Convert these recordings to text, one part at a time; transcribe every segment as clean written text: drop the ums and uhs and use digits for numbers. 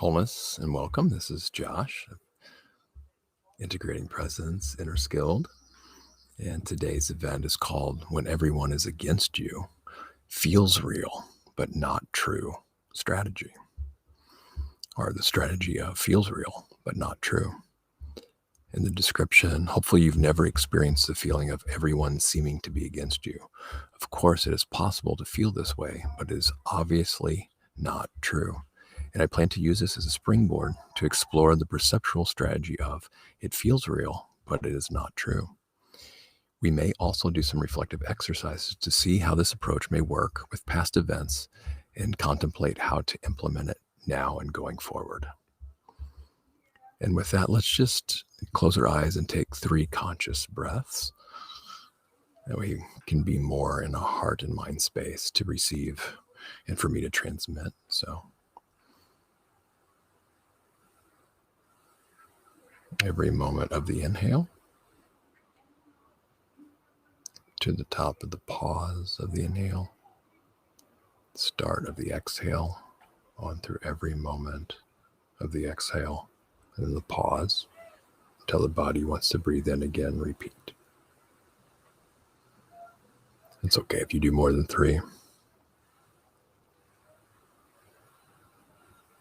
Wholeness and welcome. This is Josh, Integrating Presence, Inner Skilled. And today's event is called When Everyone is Against You, Feels Real, but Not True Strategy. Or the strategy of feels real, but not true. In the description, hopefully you've never experienced the feeling of everyone seeming to be against you. Of course, it is possible to feel this way, but it is obviously not true. And I plan to use this as a springboard to explore the perceptual strategy of it feels real, but it is not true. We may also do some reflective exercises to see how this approach may work with past events and contemplate how to implement it now and going forward. And with that, let's just close our eyes and take 3 conscious breaths. That we can be more in a heart and mind space to receive and for me to transmit. So every moment of the inhale to the top of the pause of the inhale, start of the exhale, on through every moment of the exhale, and then the pause until the body wants to breathe in again, repeat. It's okay if you do more than 3.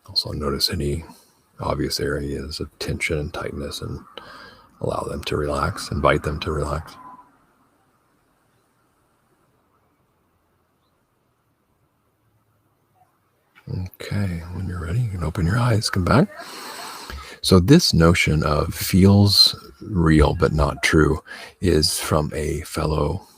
Also notice any obvious areas of tension and tightness and allow them to relax, invite them to relax. Okay, when you're ready, you can open your eyes, come back. So this notion of feels real but not true is from a fellow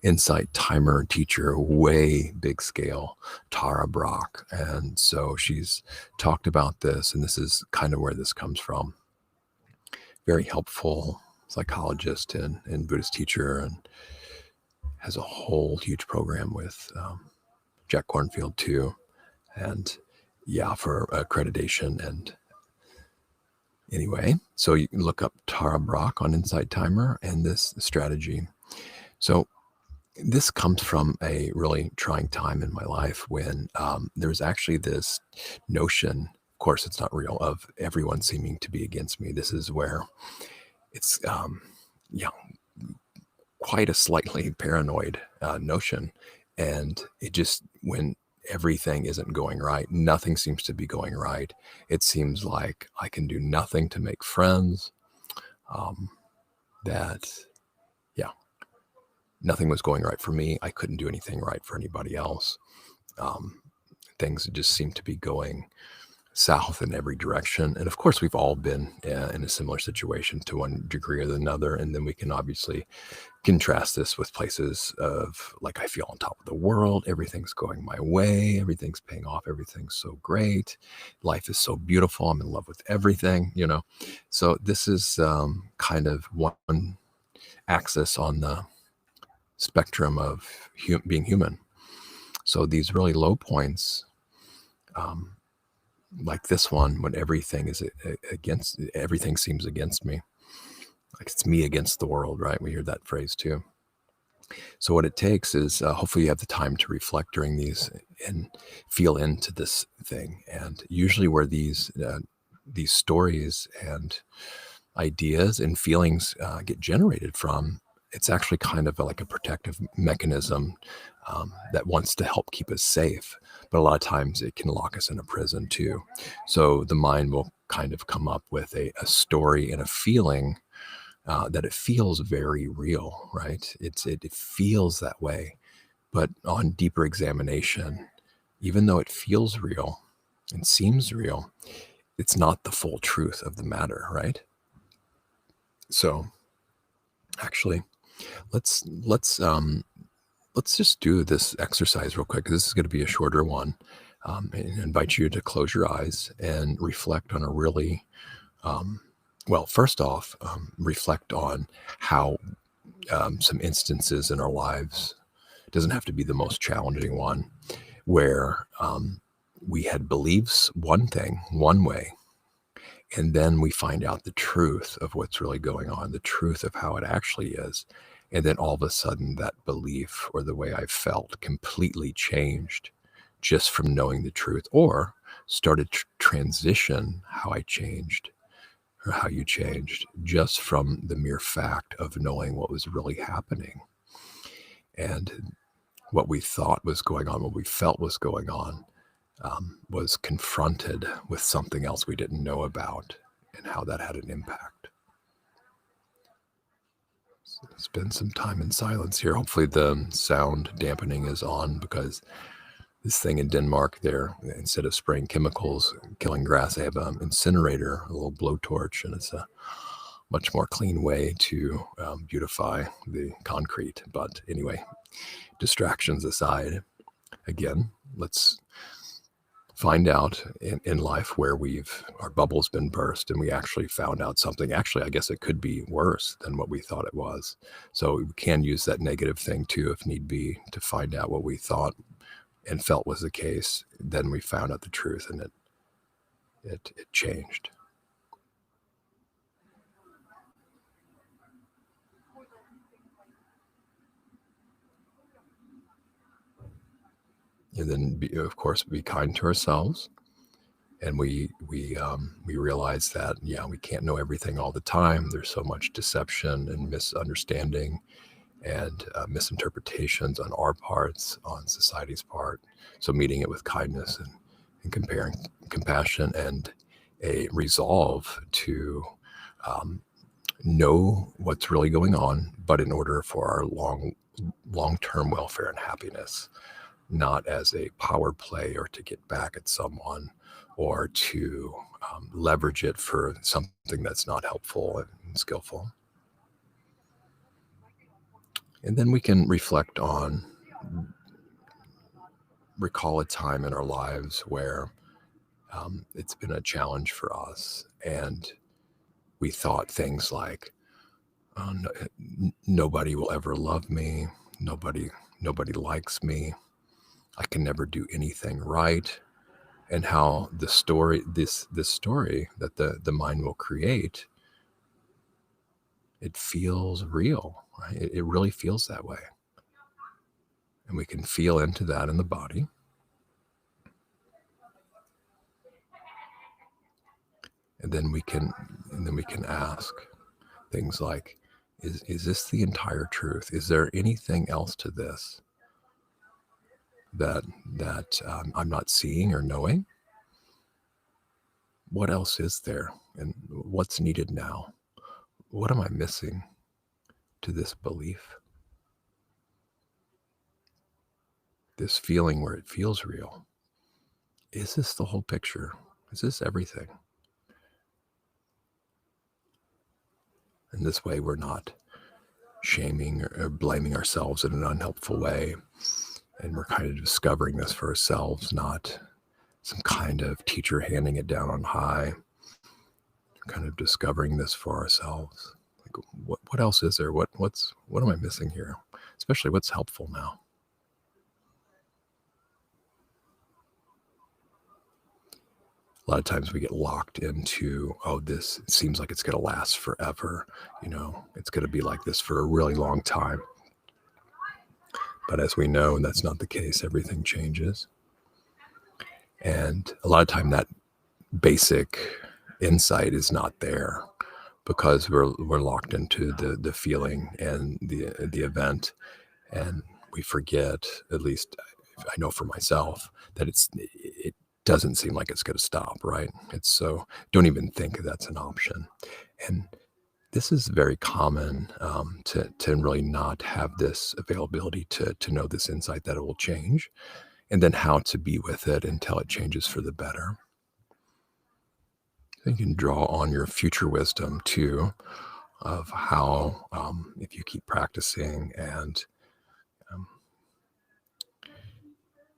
insight timer teacher, way big scale, Tara Brach. And so she's talked about this, and this is kind of where this comes from. Very helpful psychologist and Buddhist teacher, and has a whole huge program with Jack Kornfield too. And yeah, for accreditation. And anyway, so you can look up Tara Brach on Insight Timer and this strategy. So this comes from a really trying time in my life when there's actually this notion, of course it's not real, of everyone seeming to be against me. This is where it's quite a slightly paranoid notion. And it just, when everything isn't going right, nothing seems to be going right. It seems like I can do nothing to make friends. Nothing was going right for me. I couldn't do anything right for anybody else. Things just seem to be going south in every direction. And of course, we've all been in a similar situation to one degree or another. And then we can obviously contrast this with places of like, I feel on top of the world. Everything's going my way. Everything's paying off. Everything's so great. Life is so beautiful. I'm in love with everything, So this is kind of one axis on the spectrum of being human. So these really low points, like this one, when everything seems against me, like it's me against the world, right? We hear that phrase too. So what it takes is hopefully you have the time to reflect during these and feel into this thing. And usually where these stories and ideas and feelings get generated from, it's actually kind of like a protective mechanism that wants to help keep us safe. But a lot of times it can lock us in a prison too. So the mind will kind of come up with a story and a feeling that it feels very real, right? It feels that way. But on deeper examination, even though it feels real and seems real, it's not the full truth of the matter, right? So actually, let's just do this exercise real quick. This is going to be a shorter one, and invite you to close your eyes and reflect on a really, first off, reflect on how some instances in our lives, it doesn't have to be the most challenging one, where we had beliefs one thing, one way, and then we find out the truth of what's really going on, the truth of how it actually is. And then all of a sudden that belief or the way I felt completely changed just from knowing the truth. Or started to transition how I changed or how you changed just from the mere fact of knowing what was really happening. And what we thought was going on, what we felt was going on, was confronted with something else we didn't know about and how that had an impact. So spend some time in silence here. Hopefully the sound dampening is on, because this thing in Denmark there, instead of spraying chemicals, killing grass, they have an incinerator, a little blowtorch, and it's a much more clean way to beautify the concrete. But anyway, distractions aside, again, let's find out in life where our bubble's been burst and we actually found out something. Actually, I guess it could be worse than what we thought it was. So we can use that negative thing too, if need be, to find out what we thought and felt was the case. Then we found out the truth, and it changed. And then, of course, be kind to ourselves. And we realize that, yeah, we can't know everything all the time. There's so much deception and misunderstanding and misinterpretations on our parts, on society's part. So meeting it with kindness and comparing compassion and a resolve to know what's really going on, but in order for our long-term welfare and happiness, not as a power play or to get back at someone or to leverage it for something that's not helpful and skillful. And then we can reflect on, recall a time in our lives where it's been a challenge for us, and we thought things like, oh, nobody will ever love me, nobody likes me, I can never do anything right. And how the story, this story that the mind will create, it feels real, right? It really feels that way. And we can feel into that in the body. And then we can ask things like, is this the entire truth? Is there anything else to this that I'm not seeing or knowing? What else is there? And what's needed now? What am I missing to this belief? This feeling where it feels real. Is this the whole picture? Is this everything? And this way we're not shaming or blaming ourselves in an unhelpful way. And we're kind of discovering this for ourselves, not some kind of teacher handing it down on high. Kind of discovering this for ourselves. Like, what else is there? What am I missing here? Especially what's helpful now? A lot of times we get locked into, oh, this seems like it's going to last forever. It's going to be like this for a really long time. But as we know, that's not the case. Everything changes. And a lot of time that basic insight is not there because we're locked into the feeling and the event. And we forget, at least I know for myself, that it doesn't seem like it's going to stop, right? It's so, don't even think that's an option. And this is very common to really not have this availability to know this insight that it will change, and then how to be with it until it changes for the better. You can draw on your future wisdom too, of how, if you keep practicing and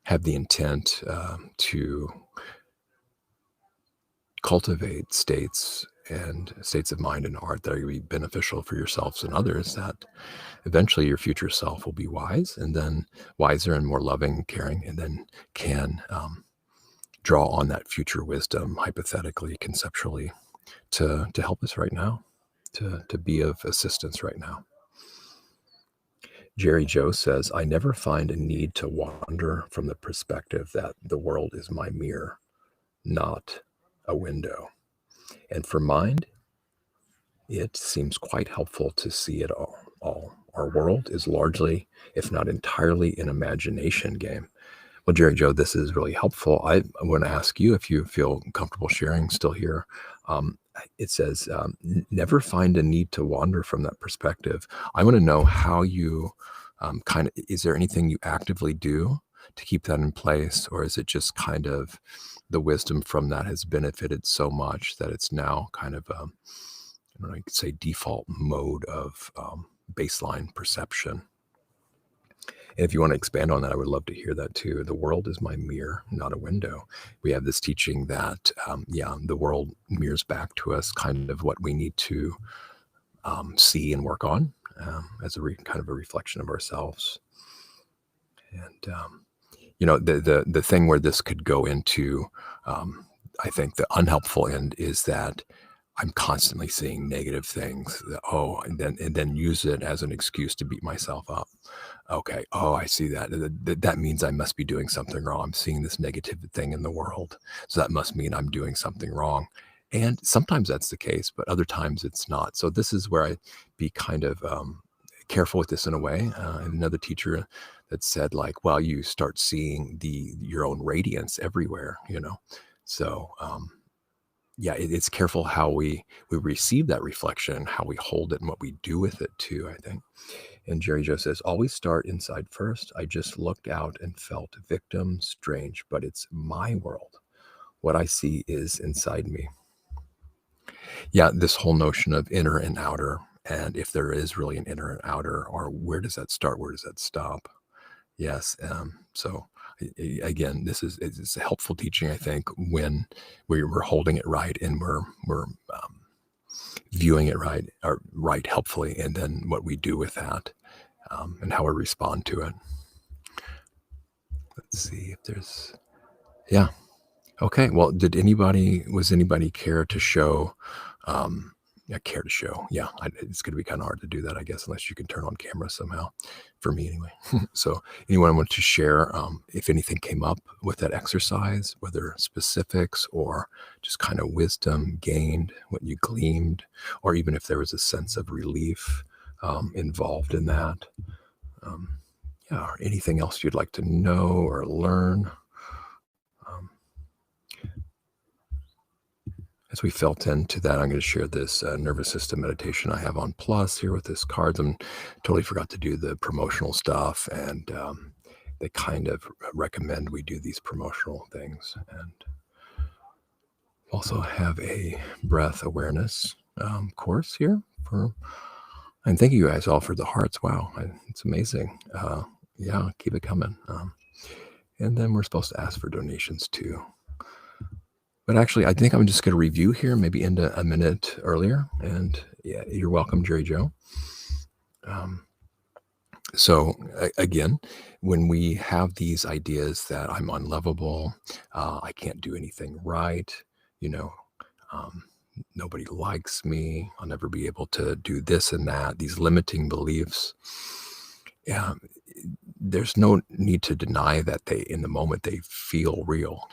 have the intent to cultivate states of mind and heart that are going to be beneficial for yourselves and others, that eventually your future self will be wise, and then wiser and more loving, caring, and then can draw on that future wisdom, hypothetically, conceptually, to help us right now, to be of assistance right now. Jerry Joe says, I never find a need to wander from the perspective that the world is my mirror. not a window. And for mind, it seems quite helpful to see it all. Our world is largely, if not entirely, an imagination game. Well, Jerry Joe, this is really helpful. I want to ask you if you feel comfortable sharing still here. It says, never find a need to wander from that perspective. I want to know how you is there anything you actively do to keep that in place? Or is it just kind of the wisdom from that has benefited so much that it's now kind of, I don't know, you could say default mode of baseline perception? And if you want to expand on that, I would love to hear that too. The world is my mirror, not a window. We have this teaching that, the world mirrors back to us kind of what we need to see and work on as a kind of a reflection of ourselves. And, the thing where this could go into, I think the unhelpful end is that I'm constantly seeing negative things. And then use it as an excuse to beat myself up. Okay. Oh, I see that. That means I must be doing something wrong. I'm seeing this negative thing in the world, so that must mean I'm doing something wrong. And sometimes that's the case, but other times it's not. So this is where I be kind of careful with this in a way. Another teacher that said, like, well, you start seeing your own radiance everywhere. So. It's careful how we receive that reflection, how we hold it, and what we do with it too, I think. And Jerry Joe says, always start inside first. I just looked out and felt victim, strange, but it's my world. What I see is inside me. Yeah, this whole notion of inner and outer, and if there is really an inner and outer, or where does that start? Where does that stop? Yes. So again, it's a helpful teaching, I think, when we're holding it right and we're viewing it right helpfully, and then what we do with that and how we respond to it. Let's see if there's, yeah. Okay. Well, was anybody care to show, care to show? Yeah. It's going to be kind of hard to do that, I guess, unless you can turn on camera somehow, for me anyway. So anyone want to share if anything came up with that exercise, whether specifics or just kind of wisdom gained, what you gleaned, or even if there was a sense of relief involved in that? Or anything else you'd like to know or learn? As we felt into that, I'm going to share this nervous system meditation I have on Plus here with this cards. I totally forgot to do the promotional stuff, and they kind of recommend we do these promotional things. And also have a breath awareness course here and thank you guys all for the hearts. Wow, it's amazing. Keep it coming. And then we're supposed to ask for donations too. But actually, I think I'm just going to review here, maybe end a minute earlier. And yeah, you're welcome, Jerry Joe. So again, when we have these ideas that I'm unlovable, I can't do anything right, nobody likes me, I'll never be able to do this and that, these limiting beliefs, there's no need to deny that in the moment they feel real,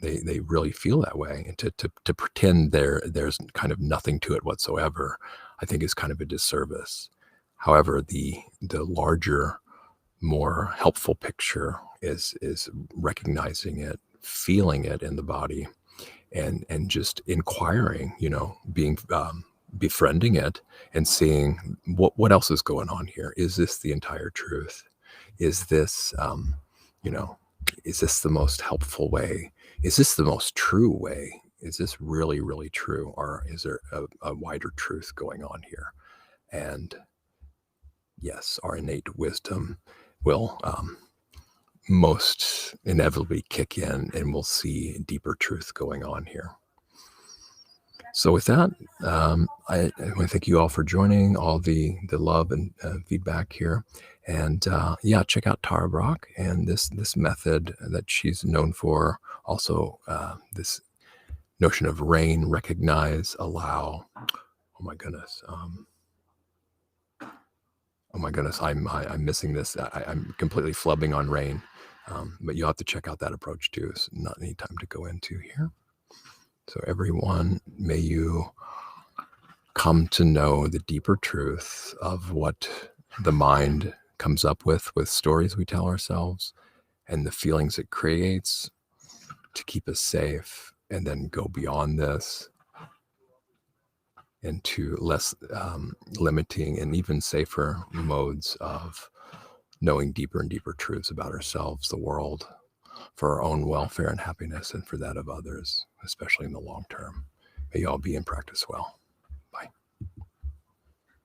they really feel that way. And to pretend there's kind of nothing to it whatsoever, I think is kind of a disservice. However, the larger, more helpful picture is recognizing it, feeling it in the body, and just inquiring, being befriending it and seeing what else is going on here. Is this the entire truth? Is this, is this the most helpful way? Is this the most true way? Is this really, really true? Or is there a wider truth going on here? And yes, our innate wisdom will most inevitably kick in, and we'll see deeper truth going on here. So with that, I want to thank you all for joining, all the love and feedback here. And check out Tara Brock and this method that she's known for. Also, this notion of rain, recognize, allow. Oh my goodness. I'm missing this. I'm completely flubbing on rain. But you'll have to check out that approach too. It's not any time to go into here. So everyone, may you come to know the deeper truth of what the mind comes up with stories we tell ourselves and the feelings it creates to keep us safe, and then go beyond this into less limiting and even safer modes of knowing deeper and deeper truths about ourselves, the world, for our own welfare and happiness, and for that of others, especially in the long term. May you all be in practice well.